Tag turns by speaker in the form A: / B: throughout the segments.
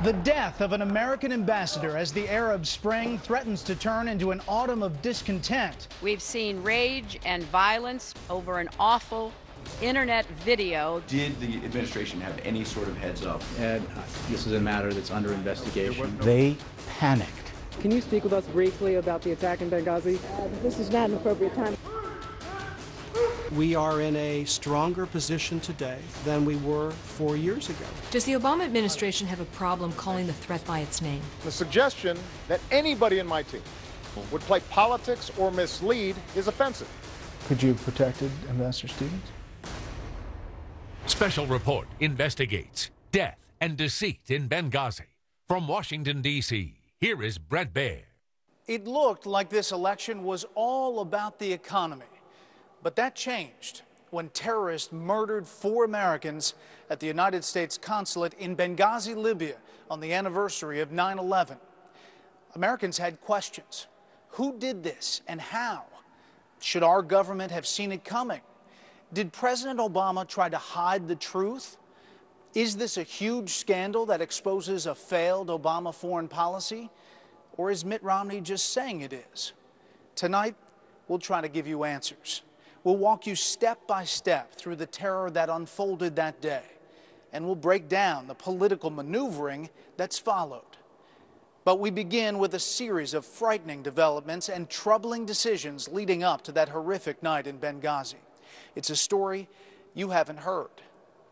A: The death of an American ambassador as the Arab Spring threatens to turn into an autumn of discontent.
B: We've seen rage and violence over an awful internet video.
C: Did the administration have any sort of heads up?
D: Ed, this is a matter that's under investigation.
A: They panicked.
E: Can you speak with us briefly about the attack in Benghazi?
F: This is not an appropriate time.
G: We are in a stronger position today than we were 4 years ago.
H: Does the Obama administration have a problem calling the threat by its name?
I: The suggestion that anybody in my team would play politics or mislead is offensive.
A: Could you have protected Ambassador Stevens?
J: Special report investigates death and deceit in Benghazi. From Washington, D.C., here is Bret Baier.
A: It looked like this election was all about the economy. But that changed when terrorists murdered 4 Americans at the United States consulate in Benghazi, Libya, on the anniversary of 9/11. Americans had questions. Who did this and how? Should our government have seen it coming? Did President Obama try to hide the truth? Is this a huge scandal that exposes a failed Obama foreign policy? Or is Mitt Romney just saying it is? Tonight, we'll try to give you answers. We'll walk you step by step through the terror that unfolded that day, and we'll break down the political maneuvering that's followed. But we begin with a series of frightening developments and troubling decisions leading up to that horrific night in Benghazi. It's a story you haven't heard,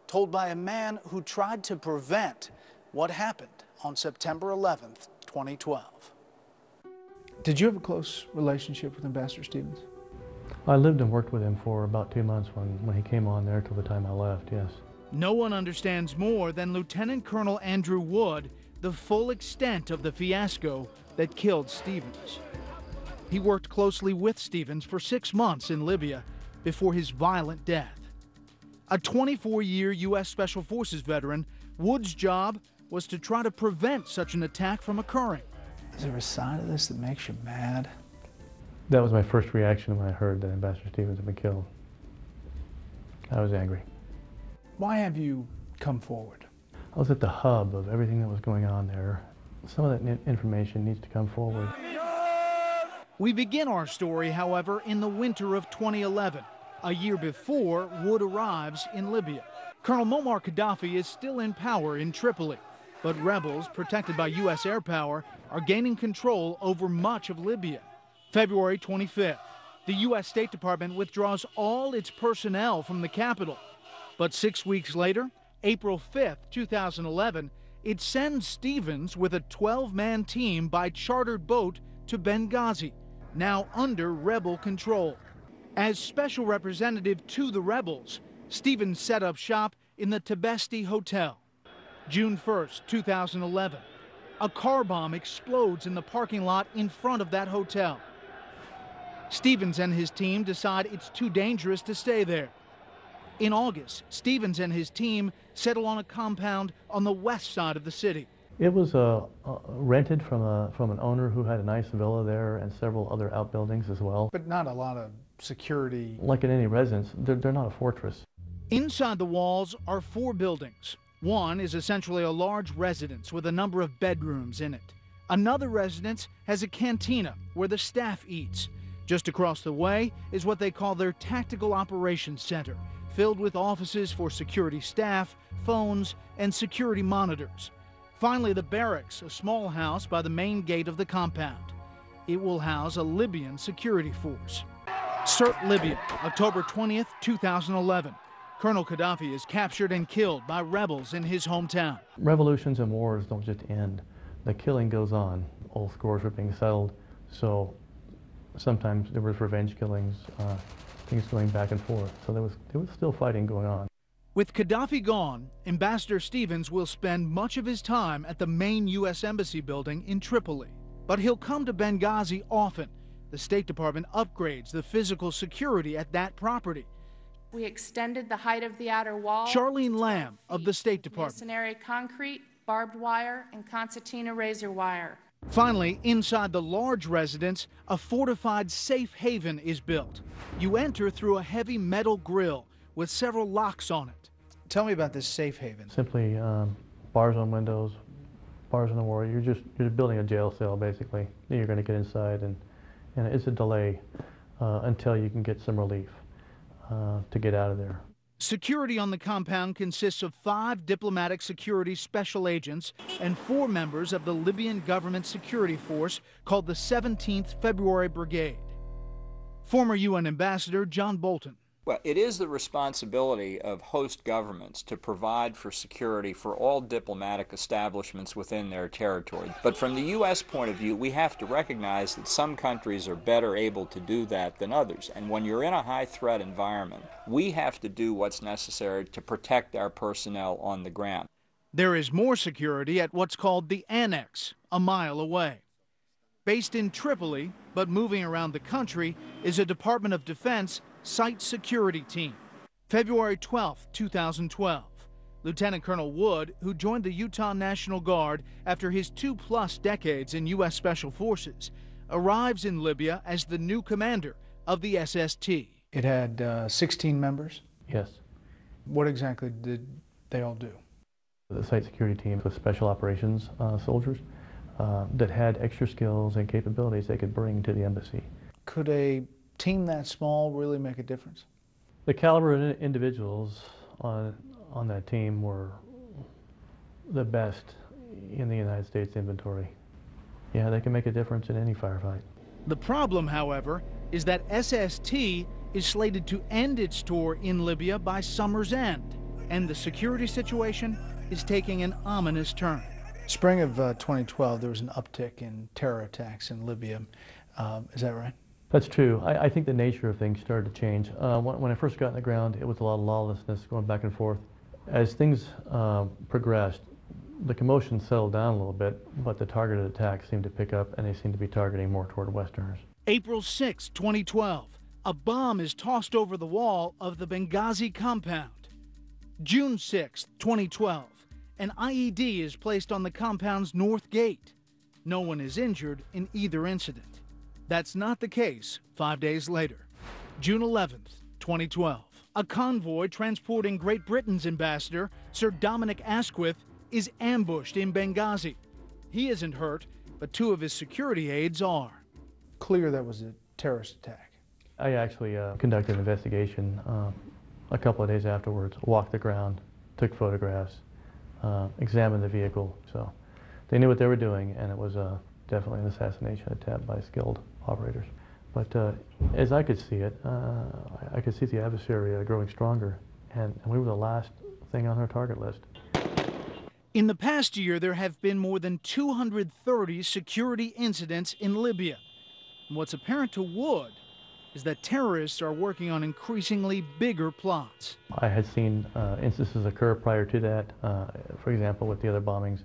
A: told by a man who tried to prevent what happened on September 11th, 2012. Did you have a close relationship with Ambassador Stevens?
K: I lived and worked with him for about 2 months when he came on there till the time I left, yes.
A: No one understands more than Lieutenant Colonel Andrew Wood the full extent of the fiasco that killed Stevens. He worked closely with Stevens for 6 months in Libya before his violent death. A 24-year U.S. Special Forces veteran, Wood's job was to try to prevent such an attack from occurring. Is there a side of this that makes you mad?
K: That was my first reaction when I heard that Ambassador Stevens had been killed. I was angry.
A: Why have you come forward?
K: I was at the hub of everything that was going on there. Some of that information needs to come forward.
A: We begin our story, however, in the winter of 2011, a year before Wood arrives in Libya. Colonel Muammar Gaddafi is still in power in Tripoli, but rebels, protected by U.S. air power, are gaining control over much of Libya. February 25th, the U.S. State Department withdraws all its personnel from the capital. But 6 weeks later, April 5th, 2011, it sends Stevens with a 12-man team by chartered boat to Benghazi, now under rebel control. As special representative to the rebels, Stevens set up shop in the Tibesti Hotel. June 1st, 2011, a car bomb explodes in the parking lot in front of that hotel. Stevens and his team decide it's too dangerous to stay there. In August, Stevens and his team settle on a compound on the west side of the city.
K: It was rented from an owner who had a nice villa there and several other outbuildings as well.
A: But not a lot of security.
K: Like in any residence, they're not a fortress.
A: Inside the walls are 4 buildings. One is essentially a large residence with a number of bedrooms in it. Another residence has a cantina where the staff eats. Just across the way is what they call their Tactical Operations Center, filled with offices for security staff, phones, and security monitors. Finally, the barracks, a small house by the main gate of the compound. It will house a Libyan security force. Sirte, Libya, October 20th, 2011. Colonel Gaddafi is captured and killed by rebels in his hometown.
K: Revolutions and wars don't just end. The killing goes on. Old scores are being settled, so sometimes there was revenge killings, things going back and forth. So there was still fighting going on.
A: With Gaddafi gone, Ambassador Stevens will spend much of his time at the main U.S. Embassy building in Tripoli. But he'll come to Benghazi often. The State Department upgrades the physical security at that property.
L: We extended the height of the outer wall.
A: Charlene Lamb of the State Department.
L: Masonry concrete, barbed wire, and concertina razor wire.
A: Finally, inside the large residence, a fortified safe haven is built. You enter through a heavy metal grill with several locks on it. Tell me about this safe haven.
K: Simply bars on windows, bars in the war. You're building a jail cell basically. You're going to get inside, and it's a delay until you can get some relief to get out of there.
A: Security on the compound consists of 5 diplomatic security special agents and 4 members of the Libyan government security force called the 17th February Brigade. Former UN Ambassador John Bolton.
M: Well, it is the responsibility of host governments to provide for security for all diplomatic establishments within their territory. But from the U.S. point of view, we have to recognize that some countries are better able to do that than others. And when you're in a high-threat environment, we have to do what's necessary to protect our personnel on the ground.
A: There is more security at what's called the Annex, a mile away. Based in Tripoli, but moving around the country, is a Department of Defense site security team. February 12, 2012, Lieutenant Colonel Wood, who joined the Utah National Guard after his 2+ decades in U.S. Special Forces, arrives in Libya as the new commander of the SST. It had 16 members?
K: Yes.
A: What exactly did they all do?
K: The site security team was special operations soldiers that had extra skills and capabilities they could bring to the embassy.
A: Could a team that small really make a difference?
K: The caliber of individuals on that team were the best in the United States inventory. Yeah, they can make a difference in any firefight.
A: The problem, however, is that SST is slated to end its tour in Libya by summer's end, and the security situation is taking an ominous turn. Spring of 2012, there was an uptick in terror attacks in Libya. Is that right?
K: That's true. I think the nature of things started to change. When I first got on the ground, it was a lot of lawlessness going back and forth. As things progressed, the commotion settled down a little bit, but the targeted attacks seemed to pick up, and they seemed to be targeting more toward Westerners.
A: April 6, 2012, a bomb is tossed over the wall of the Benghazi compound. June 6, 2012, an IED is placed on the compound's north gate. No one is injured in either incident. That's not the case 5 days later. June 11th, 2012. A convoy transporting Great Britain's ambassador, Sir Dominic Asquith, is ambushed in Benghazi. He isn't hurt, but 2 of his security aides are. Clear that was a terrorist attack.
K: I actually conducted an investigation a couple of days afterwards, walked the ground, took photographs, examined the vehicle. So they knew what they were doing, and it was definitely an assassination attempt by skilled operators. But as I could see it, I could see the adversary growing stronger, and we were the last thing on their target list.
A: In the past year, there have been more than 230 security incidents in Libya. And what's apparent to Wood is that terrorists are working on increasingly bigger plots.
K: I had seen instances occur prior to that. For example, with the other bombings,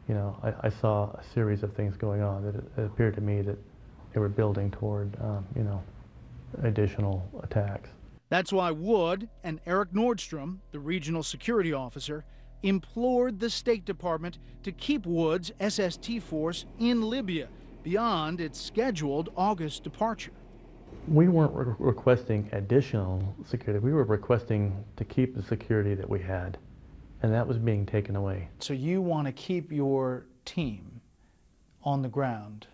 K: you know, I saw a series of things going on that it appeared to me that they were building toward, you know, additional attacks.
A: That's why Wood and Eric Nordstrom, the regional security officer, implored the State Department to keep Wood's SST force in Libya beyond its scheduled August departure.
K: We weren't requesting additional security. We were requesting to keep the security that we had, and that was being taken away.
A: So you want to keep your team on the ground,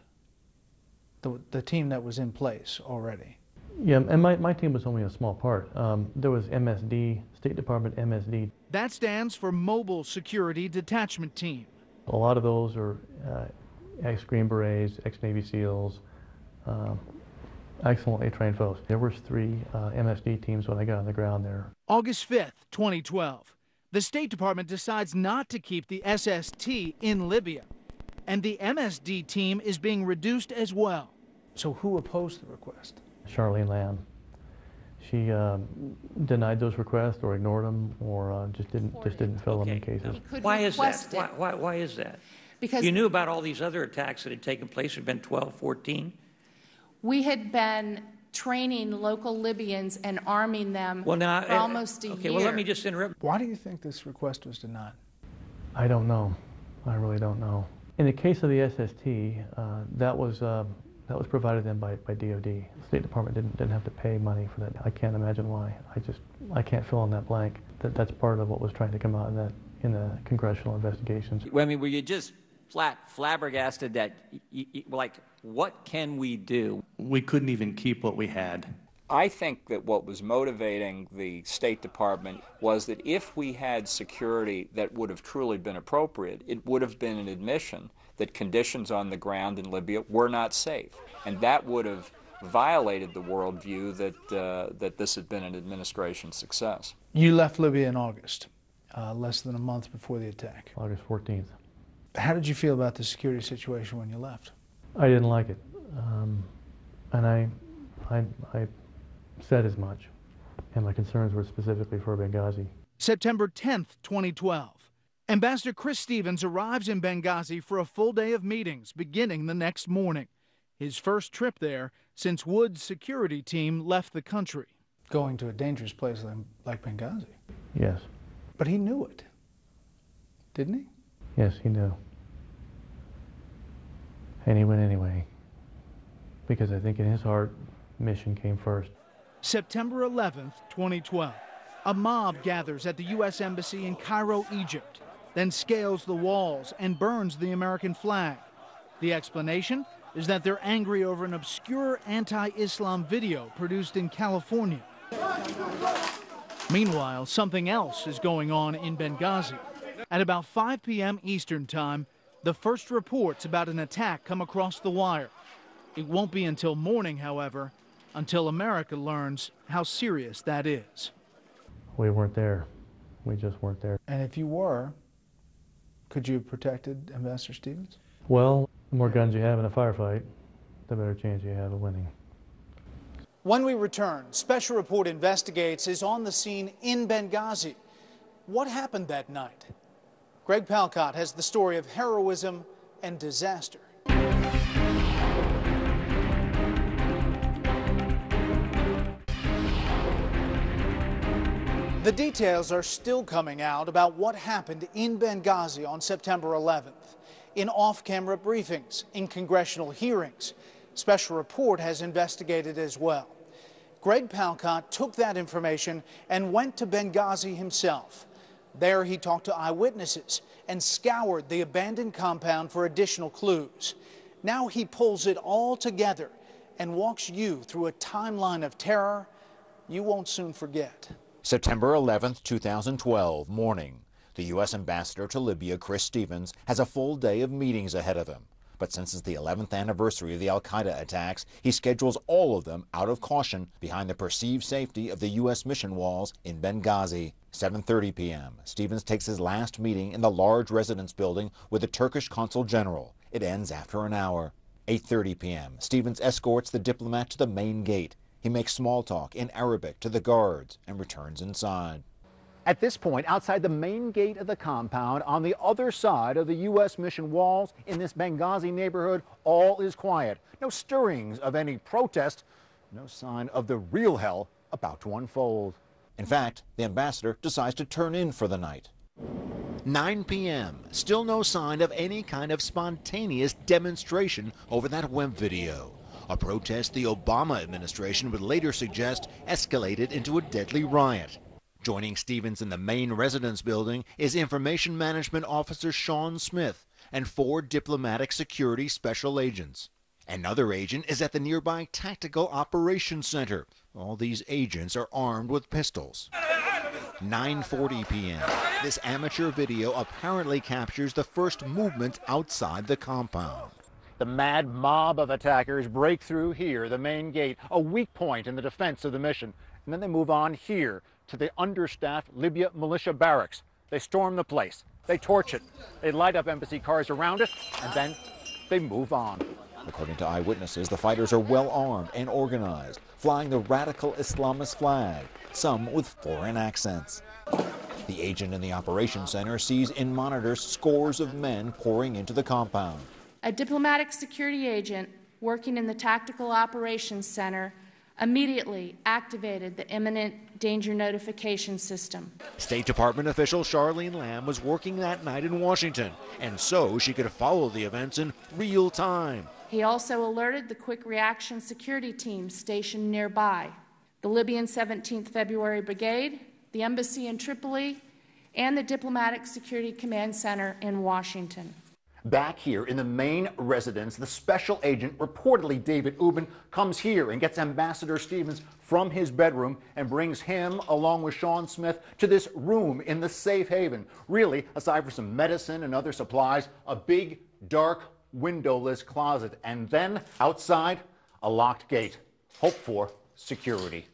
A: the team that was in place already?
K: Yeah, and my team was only a small part. There was MSD, State Department MSD.
A: That stands for Mobile Security Detachment Team.
K: A lot of those are ex-Green Berets, ex-Navy SEALs, excellently trained folks. There was 3 MSD teams when I got on the ground there.
A: August 5th, 2012. The State Department decides not to keep the SST in Libya, and the MSD team is being reduced as well. So who opposed the request?
K: Charlene Lamb. She denied those requests or ignored them or just didn't fill them in cases.
N: Why is that? Why is that?
L: Because
N: you knew about all these other attacks that had taken place. There had been 12, 14.
L: we had been training local Libyans and arming them for almost a year.
N: Okay, well, let me just interrupt.
A: Why do you think this request was denied?
K: I don't know. I really don't know. In the case of the SST, that was provided then by DOD. The State Department didn't have to pay money for that. I can't imagine why. I can't fill in that blank. That's part of what was trying to come out in the congressional investigations.
M: Well, I mean, were you just
N: flabbergasted that, like, what can we do?
D: We couldn't even keep what we had.
M: I think that what was motivating the State Department was that if we had security that would have truly been appropriate, it would have been an admission that conditions on the ground in Libya were not safe. And that would have violated the worldview that this had been an administration success.
A: You left Libya in August, less than a month before the attack.
K: August 14th.
A: How did you feel about the security situation when you left?
K: I didn't like it, and I said as much, and my concerns were specifically for Benghazi.
A: September 10th, 2012. Ambassador Chris Stevens arrives in Benghazi for a full day of meetings beginning the next morning. His first trip there since Wood's security team left the country. Going to a dangerous place like Benghazi.
K: Yes.
A: But he knew it, didn't he?
K: Yes, he knew. And he went anyway, because I think in his heart, mission came first.
A: September 11th, 2012. A mob gathers at the U.S. Embassy in Cairo, Egypt, then scales the walls and burns the American flag. The explanation is that they're angry over an obscure anti-Islam video produced in California. Meanwhile, something else is going on in Benghazi. At about 5 p.m. Eastern Time, the first reports about an attack come across the wire. It won't be until morning, however, until America learns how serious that is.
K: We weren't there. We just weren't there.
A: And if you were, could you have protected Ambassador Stevens?
K: Well, the more guns you have in a firefight, the better chance you have of winning.
A: When we return, Special Report Investigates is on the scene in Benghazi. What happened that night? Greg Palcott has the story of heroism and disaster. The details are still coming out about what happened in Benghazi on September 11th. In off-camera briefings, in congressional hearings, Special Report has investigated as well. Greg Palcott took that information and went to Benghazi himself. There he talked to eyewitnesses and scoured the abandoned compound for additional clues. Now he pulls it all together and walks you through a timeline of terror you won't soon forget.
O: September 11th, 2012, morning. The U.S. Ambassador to Libya, Chris Stevens, has a full day of meetings ahead of him. But since it's the 11th anniversary of the al-Qaeda attacks, he schedules all of them out of caution behind the perceived safety of the U.S. mission walls in Benghazi. 7:30 p.m. Stevens takes his last meeting in the large residence building with the Turkish Consul General. It ends after an hour. 8:30 p.m. Stevens escorts the diplomat to the main gate. He makes small talk in Arabic to the guards and returns inside. At this point, outside the main gate of the compound, on the other side of the U.S. mission walls in this Benghazi neighborhood, all is quiet. No stirrings of any protest, no sign of the real hell about to unfold. In fact, the ambassador decides to turn in for the night. 9 p.m., still no sign of any kind of spontaneous demonstration over that web video. A protest the Obama administration would later suggest escalated into a deadly riot. Joining Stevens in the main residence building is Information Management Officer Sean Smith and 4 diplomatic security special agents. Another agent is at the nearby Tactical Operations Center. All these agents are armed with pistols. 9:40 p.m. This amateur video apparently captures the first movement outside the compound. The mad mob of attackers break through here, the main gate, a weak point in the defense of the mission. And then they move on here to the understaffed Libya militia barracks. They storm the place. They torch it. They light up embassy cars around it, and then they move on. According to eyewitnesses, the fighters are well armed and organized, flying the radical Islamist flag, some with foreign accents. The agent in the operations center sees in monitors scores of men pouring into the compound.
L: A diplomatic security agent working in the Tactical Operations Center immediately activated the imminent danger notification system.
O: State Department official Charlene Lamb was working that night in Washington, and so she could follow the events in real time.
L: He also alerted the quick reaction security team stationed nearby, the Libyan 17th February Brigade, the embassy in Tripoli, and the Diplomatic Security Command Center in Washington.
O: Back here in the main residence, the special agent, reportedly David Ubben, comes here and gets Ambassador Stevens from his bedroom and brings him, along with Sean Smith, to this room in the safe haven. Really, aside from some medicine and other supplies, a big, dark, windowless closet. And then, outside, a locked gate. Hope for security.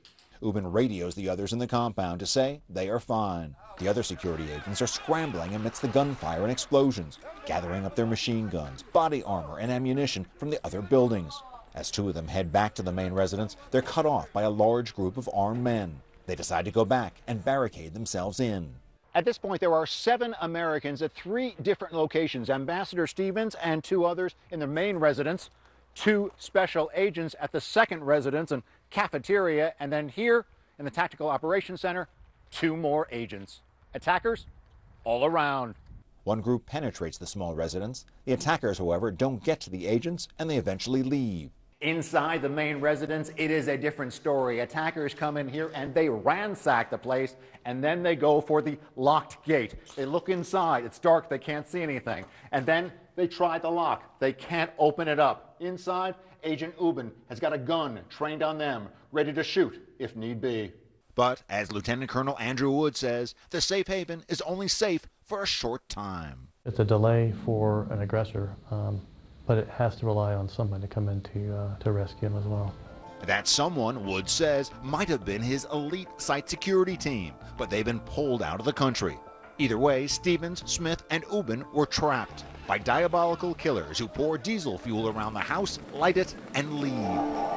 O: Ubben radios the others in the compound to say they are fine. The other security agents are scrambling amidst the gunfire and explosions, gathering up their machine guns, body armor, and ammunition from the other buildings. As two of them head back to the main residence, they're cut off by a large group of armed men. They decide to go back and barricade themselves in. At this point, there are 7 Americans at 3 different locations. Ambassador Stevens and 2 others in the main residence, 2 special agents at the second residence and cafeteria, and then here in the Tactical Operations Center, 2 more agents. Attackers all around. One group penetrates the small residence. The attackers, however, don't get to the agents, and they eventually leave. Inside the main residence, it is a different story. Attackers come in here and they ransack the place, and then they go for the locked gate. They look inside. It's dark. They can't see anything. And then they try the lock. They can't open it up. Inside, Agent Ubben has got a gun trained on them, ready to shoot if need be. But, as Lieutenant Colonel Andrew Wood says, the safe haven is only safe for a short time.
K: It's a delay for an aggressor, but it has to rely on someone to come in to rescue him as well.
O: That someone, Wood says, might have been his elite site security team, but they've been pulled out of the country. Either way, Stevens, Smith, and Ubben were trapped by diabolical killers who pour diesel fuel around the house, light it, and leave.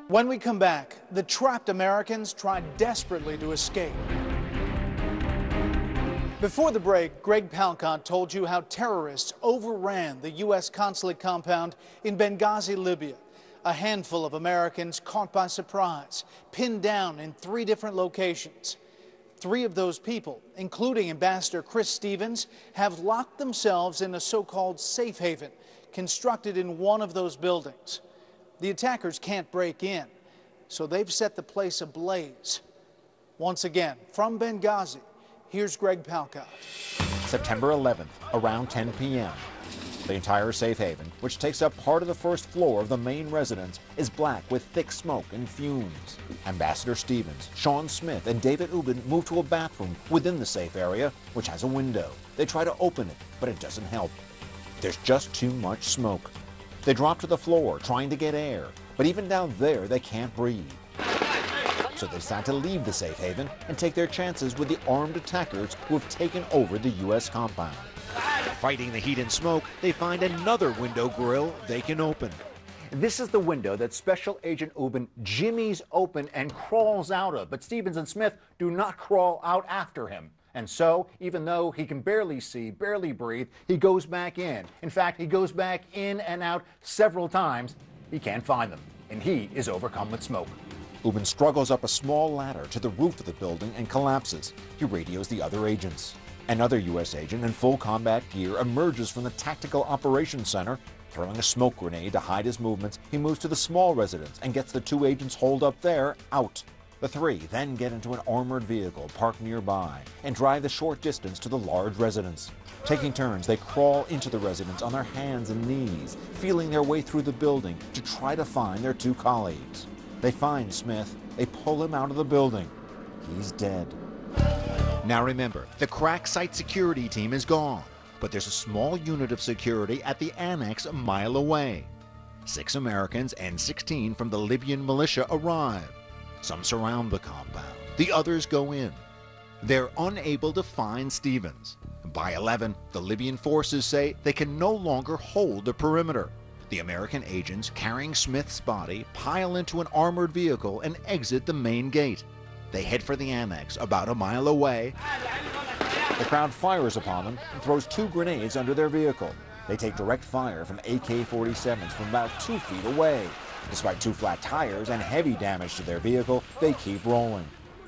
A: When we come back, the trapped Americans tried desperately to escape. Before the break, Greg Palcott told you how terrorists overran the U.S. consulate compound in Benghazi, Libya. A handful of Americans caught by surprise, pinned down in 3 different locations. 3 of those people, including Ambassador Chris Stevens, have locked themselves in a so-called safe haven constructed in one of those buildings. The attackers can't break in, so they've set the place ablaze. Once again, from Benghazi, here's Greg Palcott.
O: September 11th, around 10 p.m. The entire safe haven, which takes up part of the first floor of the main residence, is black with thick smoke and fumes. Ambassador Stevens, Sean Smith, and David Ubben move to a bathroom within the safe area, which has a window. They try to open it, but it doesn't help. There's just too much smoke. They drop to the floor, trying to get air, but even down there, they can't breathe. So they decide to leave the safe haven and take their chances with the armed attackers who have taken over the U.S. compound. Fighting the heat and smoke, they find another window grill they can open. This is the window that Special Agent Ubben jimmies open and crawls out of, but Stevens and Smith do not crawl out after him. And so, even though he can barely see, barely breathe, he goes back in. In fact, he goes back in and out several times. He can't find them, and he is overcome with smoke. Ubben struggles up a small ladder to the roof of the building and collapses. He radios the other agents. Another U.S. agent in full combat gear emerges from the Tactical Operations Center. Throwing a smoke grenade to hide his movements, he moves to the small residence and gets the 2 agents holed up there out. The 3 then get into an armored vehicle parked nearby and drive the short distance to the large residence. Taking turns, they crawl into the residence on their hands and knees, feeling their way through the building to try to find their 2 colleagues. They find Smith. They pull him out of the building. He's dead. Now remember, the crack site security team is gone, but there's a small unit of security at the annex a mile away. 6 Americans and 16 from the Libyan militia arrive. Some surround the compound. The others go in. They're unable to find Stevens. By 11, the Libyan forces say they can no longer hold the perimeter. The American agents carrying Smith's body pile into an armored vehicle and exit the main gate. They head for the annex about a mile away. The crowd fires upon them and throws 2 grenades under their vehicle. They take direct fire from AK-47s from about 2 feet away. Despite 2 flat tires and heavy damage to their vehicle, they keep rolling.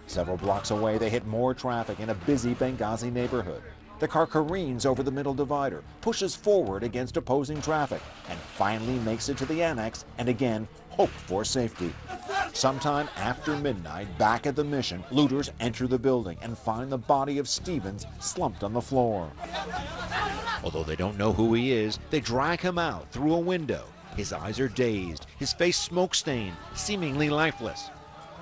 O: Several blocks away, they hit more traffic in a busy Benghazi neighborhood. The car careens over the middle divider, pushes forward against opposing traffic, and finally makes it to the annex and again hope for safety. Sometime after midnight, back at the mission, looters enter the building and find the body of Stevens slumped on the floor. Although they don't know who he is, they drag him out through a window. His eyes are dazed, his face smoke-stained, seemingly lifeless.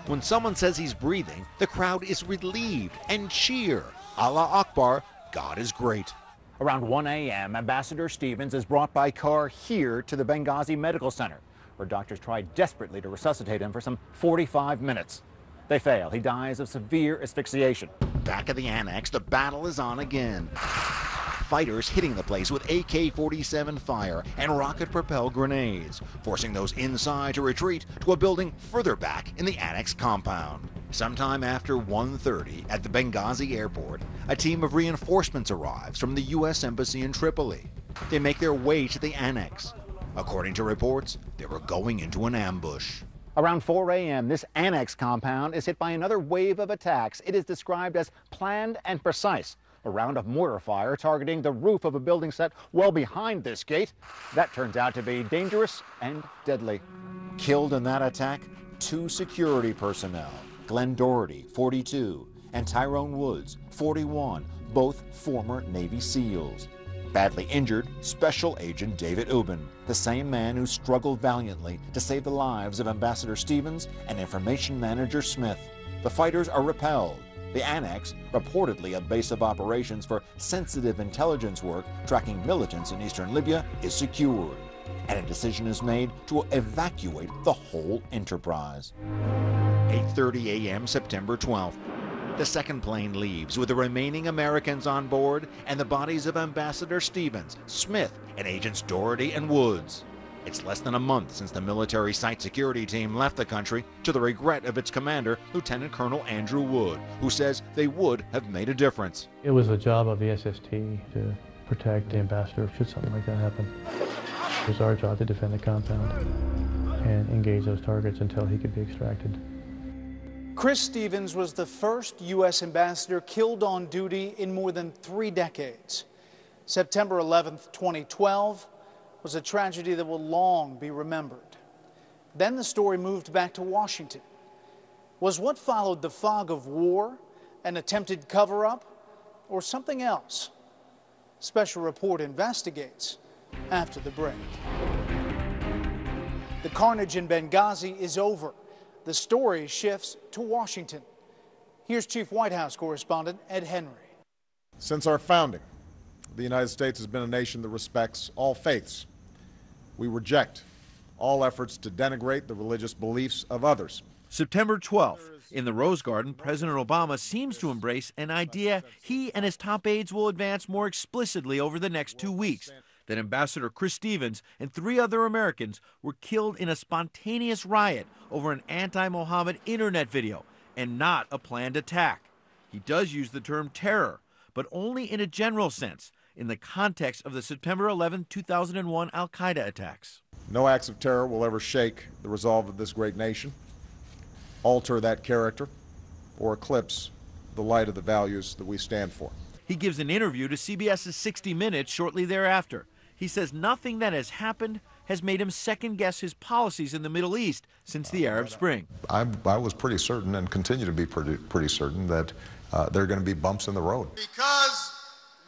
O: When someone says he's breathing, the crowd is relieved and cheer. Allah Akbar, God is great. Around 1 a.m., Ambassador Stevens is brought by car here to the Benghazi Medical Center, where doctors try desperately to resuscitate him for some 45 minutes. They fail. He dies of severe asphyxiation. Back at the annex, the battle is on again. Fighters hitting the place with AK-47 fire and rocket-propelled grenades, forcing those inside to retreat to a building further back in the annex compound. Sometime after 1:30 at the Benghazi airport, a team of reinforcements arrives from the U.S. Embassy in Tripoli. They make their way to the annex. According to reports, they were going into an ambush. Around 4 a.m., this annex compound is hit by another wave of attacks. It is described as planned and precise. A round of mortar fire targeting the roof of a building set well behind this gate. That turns out to be dangerous and deadly. Killed in that attack, 2 security personnel, Glenn Doherty, 42, and Tyrone Woods, 41, both former Navy SEALs. Badly injured, Special Agent David Ubben, the same man who struggled valiantly to save the lives of Ambassador Stevens and Information Manager Smith. The fighters are repelled. The annex, reportedly a base of operations for sensitive intelligence work tracking militants in eastern Libya, is secured, and a decision is made to evacuate the whole enterprise. 8:30 a.m. September 12th. The second plane leaves with the remaining Americans on board and the bodies of Ambassador Stevens, Smith, and Agents Doherty and Woods. It's less than a month since the military site security team left the country, to the regret of its commander, Lieutenant Colonel Andrew Wood, who says they would have made a difference.
K: It was the job of the SST to protect the ambassador should something like that happen. It was our job to defend the compound and engage those targets until he could be extracted.
A: Chris Stevens was the first U.S. ambassador killed on duty in more than 3 decades. September 11th, 2012 was a tragedy that will long be remembered. Then the story moved back to Washington. Was what followed the fog of war, an attempted cover-up, or something else? Special Report investigates after the break. The carnage in Benghazi is over. The story shifts to Washington. Here's Chief White House correspondent Ed Henry.
I: Since our founding, the United States has been a nation that respects all faiths. We reject all efforts to denigrate the religious beliefs of others.
P: September 12th, in the Rose Garden, President Obama seems to embrace an idea he and his top aides will advance more explicitly over the next 2 weeks, that Ambassador Chris Stevens and 3 other Americans were killed in a spontaneous riot over an anti-Mohammed internet video and not a planned attack. He does use the term terror, but only in a general sense, in the context of the September 11, 2001 al-Qaeda attacks.
I: No acts of terror will ever shake the resolve of this great nation, alter that character, or eclipse the light of the values that we stand for.
P: He gives an interview to CBS's 60 Minutes shortly thereafter. He says nothing that has happened has made him second-guess his policies in the Middle East since the Arab Spring.
Q: I was pretty certain, and continue to be pretty certain, that there are going to be bumps in the road.
R: Because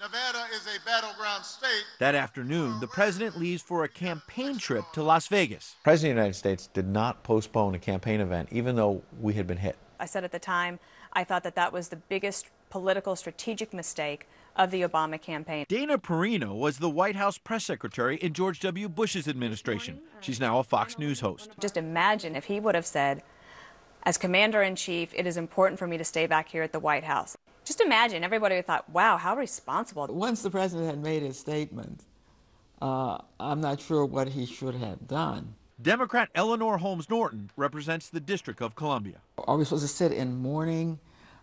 R: Nevada is a battleground state.
P: That afternoon, the president leaves for a campaign trip to Las Vegas.
S: The President of the United States did not postpone a campaign event, even though we had been hit.
T: I said at the time, I thought that that was the biggest political strategic mistake of the Obama campaign.
P: Dana Perino was the White House press secretary in George W. Bush's administration. She's now a Fox News host.
T: Just imagine if he would have said, as commander-in-chief, it is important for me to stay back here at the White House. Just imagine, everybody would have thought, wow, how responsible.
U: Once the president had made his statement, I'm not sure what he should have done.
P: Democrat Eleanor Holmes Norton represents the District of Columbia.
U: Are we supposed to sit in mourning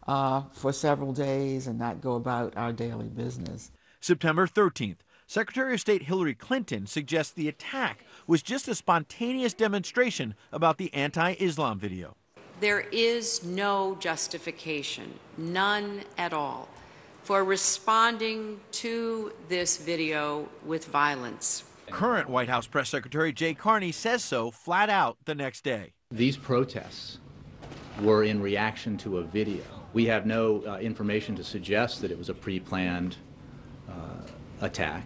U: for several days and not go about our daily business?
P: September 13th, Secretary of State Hillary Clinton suggests the attack was just a spontaneous demonstration about the anti-Islam video.
B: There is no justification, none at all, for responding to this video with violence.
P: Current White House Press Secretary Jay Carney says so flat out the next day.
D: These protests were in reaction to a video. We have no information to suggest that it was a pre-planned attack.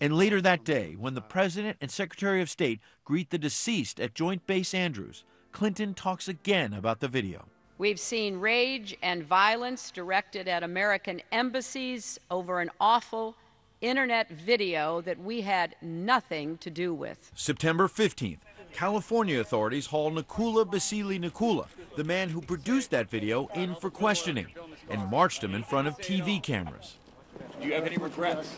P: And later that day, when the President and Secretary of State greet the deceased at Joint Base Andrews, Clinton talks again about the video.
B: We've seen rage and violence directed at American embassies over an awful internet video that we had nothing to do with.
P: September 15th, California authorities haul Nakula Basili Nakula, the man who produced that video, in for questioning and marched him in front of TV cameras.
M: Do you have any regrets?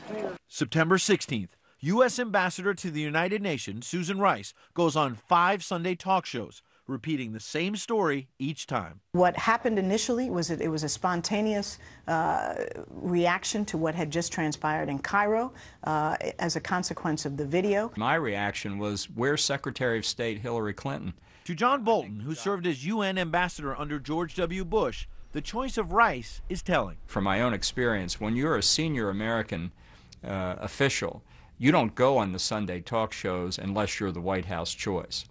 P: September 16th, U.S. Ambassador to the United Nations, Susan Rice, goes on 5 Sunday talk shows, repeating the same story each time.
F: What happened initially was that it was a spontaneous reaction to what had just transpired in Cairo as a consequence of the video.
M: My reaction was, where's Secretary of State Hillary Clinton?
P: To John Bolton, who served as UN ambassador under George W. Bush, the choice of Rice is telling.
M: From my own experience, when you're a senior American official, you don't go on the Sunday talk shows unless you're the White House choice.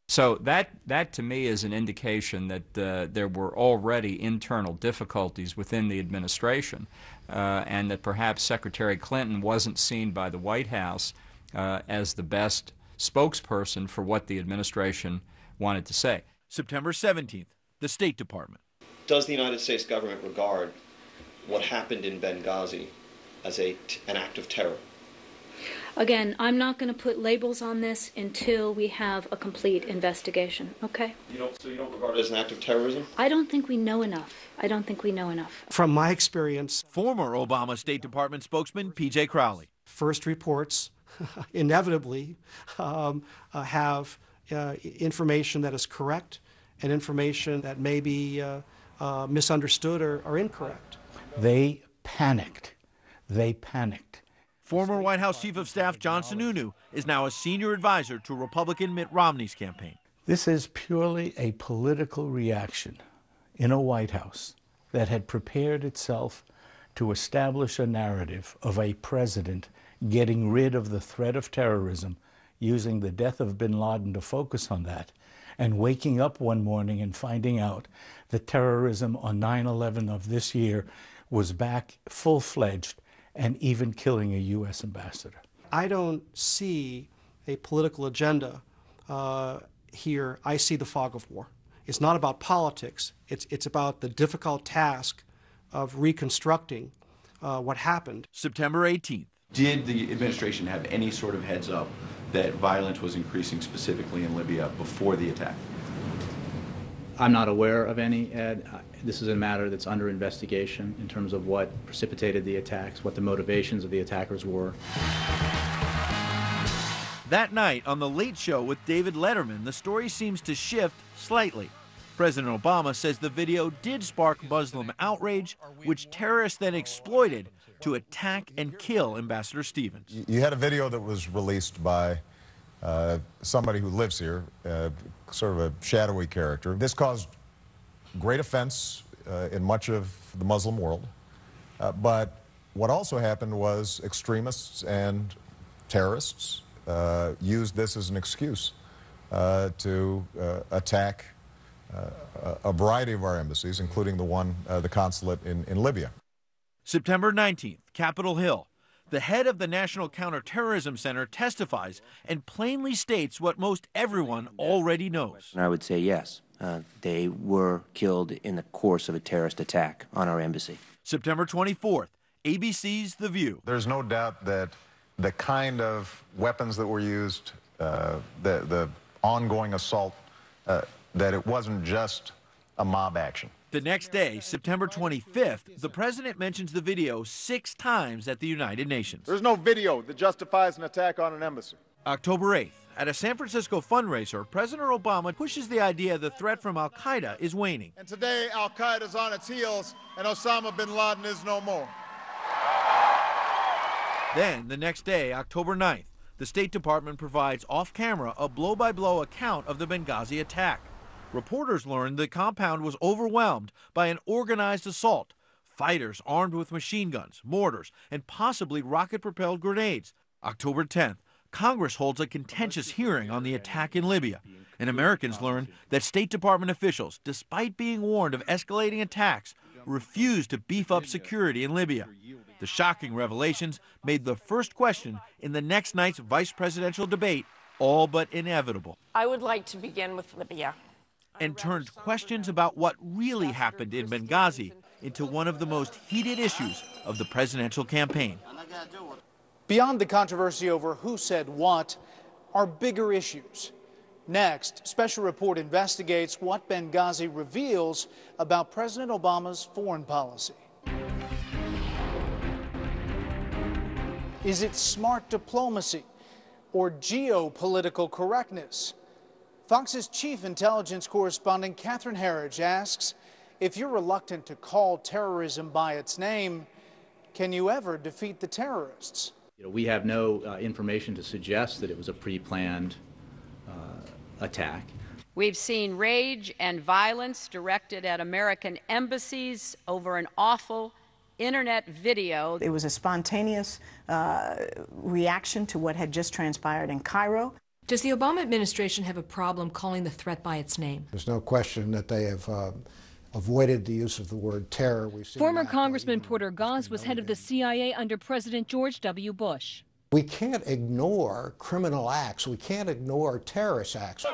M: So that to me is an indication that there were already internal difficulties within the administration, and that perhaps Secretary Clinton wasn't seen by the White House as the best spokesperson for what the administration wanted to say.
P: September 17th, the State Department.
C: Does the United States government regard what happened in Benghazi as an act of terror?
V: Again, I'm not going to put labels on this until we have a complete investigation, okay?
C: So you don't regard it as an act of terrorism?
V: I don't think we know enough. I don't think we know enough.
G: From my experience,
P: former Obama State Department spokesman P.J. Crowley.
G: First reports inevitably have information that is correct and information that may be misunderstood or incorrect.
W: They panicked. They panicked.
P: Former White House Chief of Staff John Sununu is now a senior advisor to Republican Mitt Romney's campaign.
W: This is purely a political reaction in a White House that had prepared itself to establish a narrative of a president getting rid of the threat of terrorism, using the death of bin Laden to focus on that, and waking up one morning and finding out that terrorism on 9/11 of this year was back full-fledged and even killing a U.S. ambassador.
G: I don't see a political agenda here. I see the fog of war. It's not about politics. It's about the difficult task of reconstructing what happened.
P: September 18th.
X: Did the administration have any sort of heads up that violence was increasing specifically in Libya before the attack?
D: I'm not aware of any, Ed. This is a matter that's under investigation in terms of what precipitated the attacks, what the motivations of the attackers were.
P: That night on The Late Show with David Letterman, the story seems to shift slightly. President Obama says the video did spark Muslim outrage, which terrorists then exploited to attack and kill Ambassador Stevens.
Q: You had a video that was released by somebody who lives here, sort of a shadowy character. This caused great offense in much of the Muslim world. But what also happened was extremists and terrorists used this as an excuse to attack a variety of our embassies, including the consulate in Libya.
P: September 19th, Capitol Hill. The head of the National Counterterrorism Center testifies and plainly states what most everyone already knows.
Y: I would say yes. They were killed in the course of a terrorist attack on our embassy.
P: September 24th, ABC's The View.
Q: There's no doubt that the kind of weapons that were used, the ongoing assault, that it wasn't just a mob action.
P: The next day, September 25th, the president mentions the video 6 times at the United Nations.
I: There's no video that justifies an attack on an embassy.
P: October 8th, at a San Francisco fundraiser, President Obama pushes the idea the threat from al-Qaeda is waning.
R: And today, al-Qaeda is on its heels, and Osama bin Laden is no more.
P: Then, the next day, October 9th, the State Department provides off-camera a blow-by-blow account of the Benghazi attack. Reporters learned the compound was overwhelmed by an organized assault. Fighters armed with machine guns, mortars, and possibly rocket-propelled grenades. October 10th, Congress holds a contentious hearing on the attack in Libya, and Americans learn that State Department officials, despite being warned of escalating attacks, refused to beef up security in Libya. The shocking revelations made the first question in the next night's vice presidential debate all but inevitable.
E: I would like to begin with Libya.
P: And turned questions about what really happened in Benghazi into one of the most heated issues of the presidential campaign.
A: Beyond the controversy over who said what are bigger issues. Next, Special Report investigates what Benghazi reveals about President Obama's foreign policy. Is it smart diplomacy or geopolitical correctness? Fox's chief intelligence correspondent Catherine Herridge asks, if you're reluctant to call terrorism by its name, can you ever defeat the terrorists?
D: We have no information to suggest that it was a pre-planned attack.
B: We've seen rage and violence directed at American embassies over an awful internet video.
F: It was a spontaneous reaction to what had just transpired in Cairo.
H: Does the Obama administration have a problem calling the threat by its name?
J: There's no question that they have avoided the use of the word terror.
L: Former Congressman Porter Goss was head of the CIA under President George W. Bush.
J: We can't ignore criminal acts. We can't ignore terrorist acts.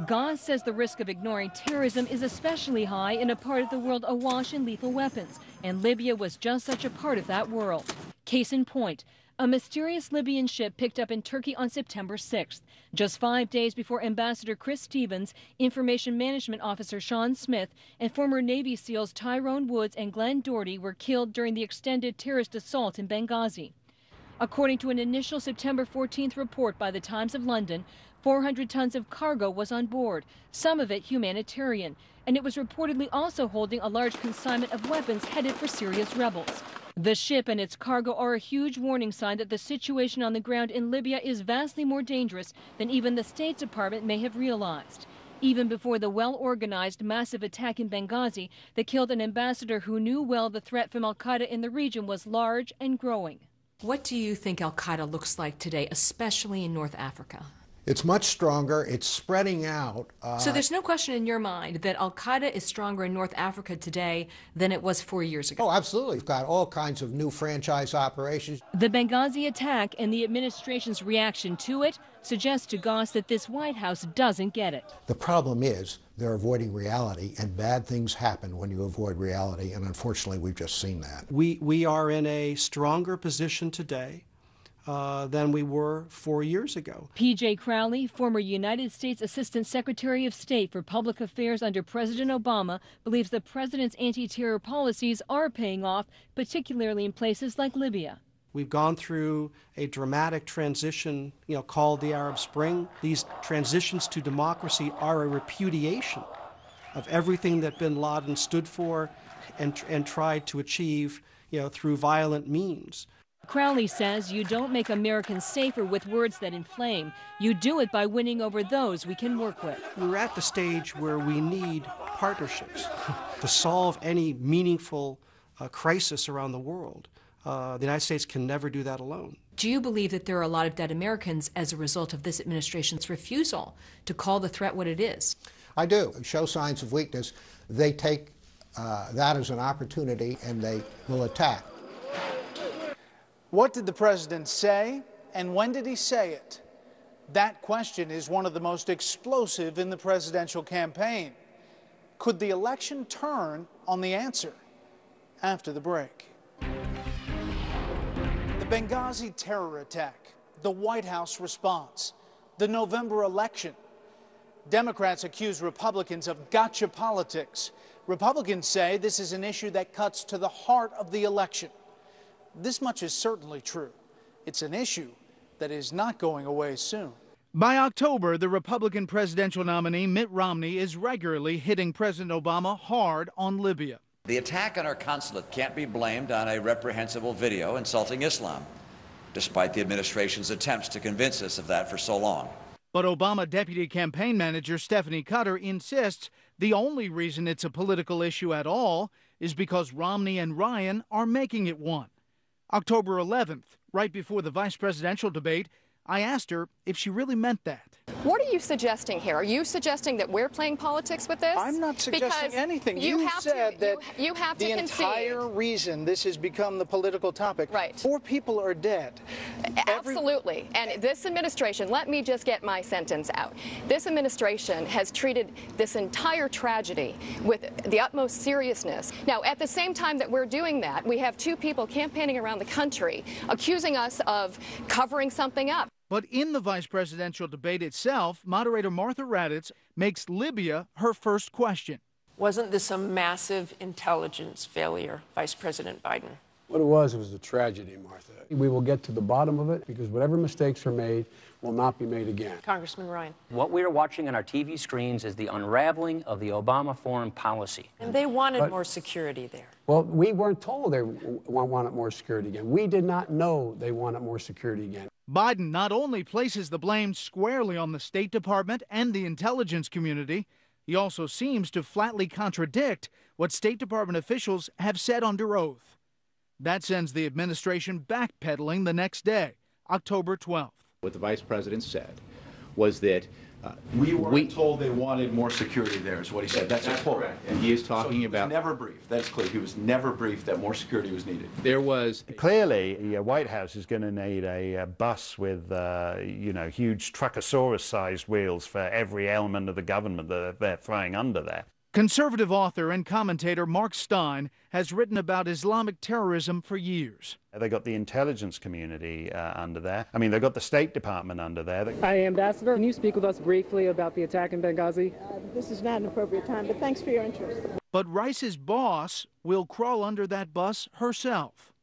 L: Goss says the risk of ignoring terrorism is especially high in a part of the world awash in lethal weapons, and Libya was just such a part of that world. Case in point, a mysterious Libyan ship picked up in Turkey on September 6th, just 5 days before Ambassador Chris Stevens, Information Management Officer Sean Smith, and former Navy SEALs Tyrone Woods and Glenn Doherty were killed during the extended terrorist assault in Benghazi. According to an initial September 14th report by the Times of London, 400 tons of cargo was on board, some of it humanitarian, and it was reportedly also holding a large consignment of weapons headed for Syria's rebels. The ship and its cargo are a huge warning sign that the situation on the ground in Libya is vastly more dangerous than even the State Department may have realized. Even before the well-organized massive attack in Benghazi that killed an ambassador who knew well the threat from al-Qaeda in the region was large and growing.
H: What do you think al-Qaeda looks like today, especially in North Africa?
J: It's much stronger. It's spreading out.
H: So there's no question in your mind that al-Qaeda is stronger in North Africa today than it was 4 years ago?
J: Oh, absolutely. We've got all kinds of new franchise operations.
L: The Benghazi attack and the administration's reaction to it suggests to Goss that this White House doesn't get it.
J: The problem is they're avoiding reality, and bad things happen when you avoid reality, and unfortunately we've just seen that.
G: We are in a stronger position today than we were 4 years ago.
L: P.J. Crowley, former United States Assistant Secretary of State for Public Affairs under President Obama, believes the president's anti-terror policies are paying off, particularly in places like Libya.
G: We've gone through a dramatic transition, called the Arab Spring. These transitions to democracy are a repudiation of everything that bin Laden stood for and tried to achieve, through violent means.
L: Crowley says you don't make Americans safer with words that inflame. You do it by winning over those we can work with.
G: We're at the stage where we need partnerships to solve any meaningful crisis around the world. The United States can never do that alone.
H: Do you believe that there are a lot of dead Americans as a result of this administration's refusal to call the threat what it is?
J: I do. Show signs of weakness. They take that as an opportunity and they will attack.
A: What did the president say, and when did he say it? That question is one of the most explosive in the presidential campaign. Could the election turn on the answer? After the break. The Benghazi terror attack, the White House response, the November election. Democrats accuse Republicans of gotcha politics. Republicans say this is an issue that cuts to the heart of the election. This much is certainly true. It's an issue that is not going away soon. By October, the Republican presidential nominee Mitt Romney is regularly hitting President Obama hard on Libya.
N: The attack on our consulate can't be blamed on a reprehensible video insulting Islam, despite the administration's attempts to convince us of that for so long.
A: But Obama Deputy Campaign Manager Stephanie Cutter insists the only reason it's a political issue at all is because Romney and Ryan are making it one. October 11th, right before the vice presidential debate, I asked her if she really meant that.
K: What are you suggesting here? Are you suggesting that we're playing politics with this?
A: I'm not suggesting anything. You said that
K: you have to
A: the
K: concede.
A: entire reason this has become the political topic.
K: Right.
A: 4 people are dead.
K: Absolutely. And this administration, let me just get my sentence out. This administration has treated this entire tragedy with the utmost seriousness. Now, at the same time that we're doing that, we have 2 people campaigning around the country accusing us of covering something up.
A: But in the vice presidential debate itself, moderator Martha Raddatz makes Libya her first question.
E: Wasn't this a massive intelligence failure, Vice President Biden?
O: What it was a tragedy, Martha. We will get to the bottom of it because whatever mistakes are made will not be made again.
E: Congressman Ryan.
S: What we are watching on our TV screens is the unraveling of the Obama foreign policy.
E: And they wanted more security there.
O: Well, we weren't told they wanted more security again. We did not know they wanted more security again.
A: Biden not only places the blame squarely on the State Department and the intelligence community, he also seems to flatly contradict what State Department officials have said under oath. That sends the administration backpedaling the next day, October 12th.
D: What the vice president said was that
X: we weren't told they wanted more security there, is what he said. That's
D: correct. And he is talking about...
X: He was never briefed. That's clear. He was never briefed that more security was needed.
D: There was...
T: Clearly, the White House is going to need a bus with, huge Truckosaurus-sized wheels for every element of the government that they're throwing under there.
A: Conservative author and commentator Mark Steyn has written about Islamic terrorism for years.
T: They got the intelligence community under there. I mean, they got the State Department under there.
U: Hi, Ambassador. Can you speak with us briefly about the attack in Benghazi?
F: This is not an appropriate time, but thanks for your interest.
A: But Rice's boss will crawl under that bus herself.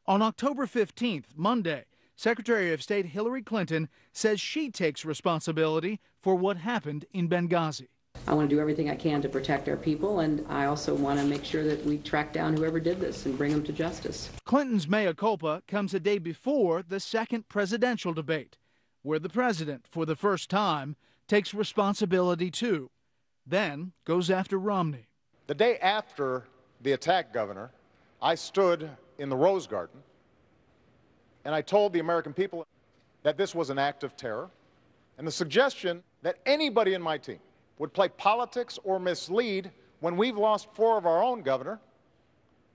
A: On October 15th, Monday, Secretary of State Hillary Clinton says she takes responsibility for what happened in Benghazi.
B: I want to do everything I can to protect our people, and I also want to make sure that we track down whoever did this and bring them to justice.
A: Clinton's mea culpa comes a day before the second presidential debate, where the president, for the first time, takes responsibility too, then goes after Romney.
I: The day after the attack, Governor, I stood in the Rose Garden and I told the American people that this was an act of terror, and the suggestion that anybody in my team would play politics or mislead when we've lost 4 of our own, Governor,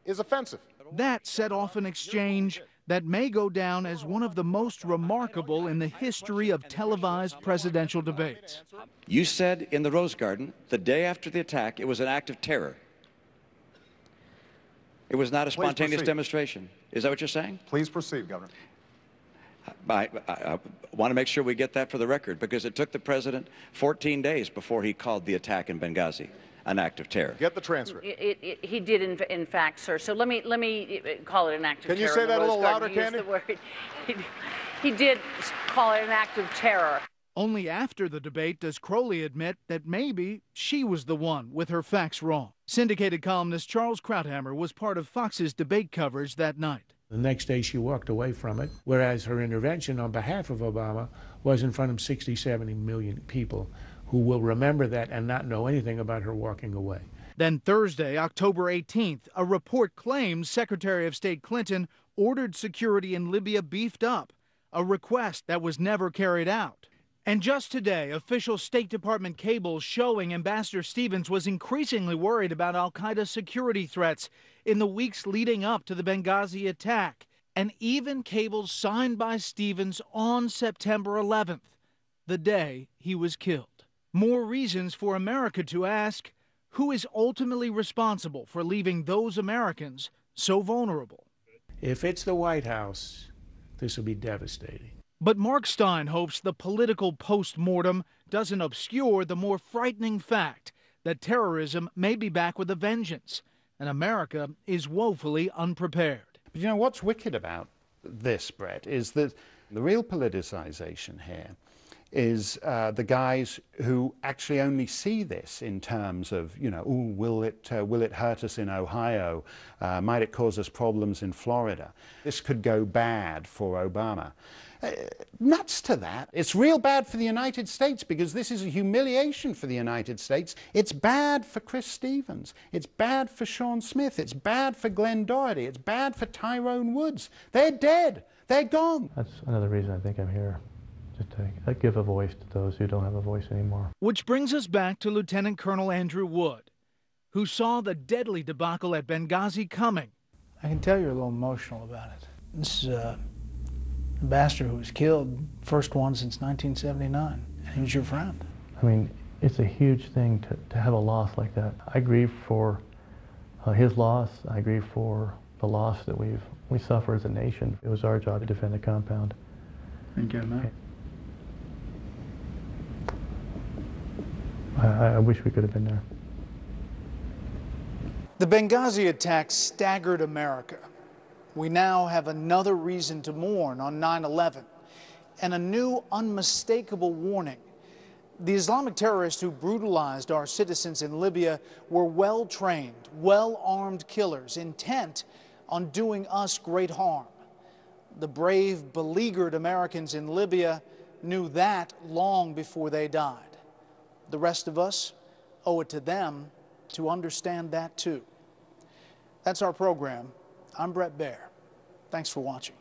I: is offensive.
A: That set off an exchange that may go down as one of the most remarkable in the history of televised presidential debates.
N: You said in the Rose Garden, the day after the attack, it was an act of terror. It was not a spontaneous demonstration. Is that what you're saying?
I: Please proceed, Governor.
N: I want to make sure we get that for the record, because it took the president 14 days before he called the attack in Benghazi an act of terror.
I: Get the transcript.
B: He did, in fact, sir. So let me call it an act of terror.
I: Can you say that a little louder, Candy?
B: He did call it an act of terror.
A: Only after the debate does Crowley admit that maybe she was the one with her facts wrong. Syndicated columnist Charles Krauthammer was part of Fox's debate coverage that night.
W: The next day she walked away from it, whereas her intervention on behalf of Obama was in front of 60, 70 million people who will remember that and not know anything about her walking away.
A: Then Thursday, October 18th, a report claims Secretary of State Clinton ordered security in Libya beefed up, a request that was never carried out. And just today, official State Department cables showing Ambassador Stevens was increasingly worried about al-Qaeda security threats in the weeks leading up to the Benghazi attack, and even cables signed by Stevens on September 11th, the day he was killed. More reasons for America to ask, who is ultimately responsible for leaving those Americans so vulnerable?
W: If it's the White House, this will be devastating.
A: But Mark Steyn hopes the political post-mortem doesn't obscure the more frightening fact that terrorism may be back with a vengeance, and America is woefully unprepared.
T: But you know what's wicked about this, Bret, is that the real politicization here is the guys who actually only see this in terms of, you know, ooh, will it hurt us in Ohio? Might it cause us problems in Florida? This could go bad for Obama. Nuts to that. It's real bad for the United States because this is a humiliation for the United States. It's bad for Chris Stevens. It's bad for Sean Smith. It's bad for Glenn Doherty. It's bad for Tyrone Woods. They're dead. They're gone.
C: That's another reason I think I'm here, just to give a voice to those who don't have a voice anymore.
A: Which brings us back to Lieutenant Colonel Andrew Wood, who saw the deadly debacle at Benghazi coming.
M: I can tell you're a little emotional about it. This is ambassador who was killed, first one since 1979, and he was your friend.
C: I mean, it's a huge thing to have a loss like that. I grieve for his loss. I grieve for the loss that we suffer as a nation. It was our job to defend the compound.
M: Thank you, man.
C: I wish we could have been there.
A: The Benghazi attack staggered America. We now have another reason to mourn on 9/11 and a new unmistakable warning. The Islamic terrorists who brutalized our citizens in Libya were well-trained, well-armed killers intent on doing us great harm. The brave, beleaguered Americans in Libya knew that long before they died. The rest of us owe it to them to understand that too. That's our program. I'm Bret Baier. Thanks for watching.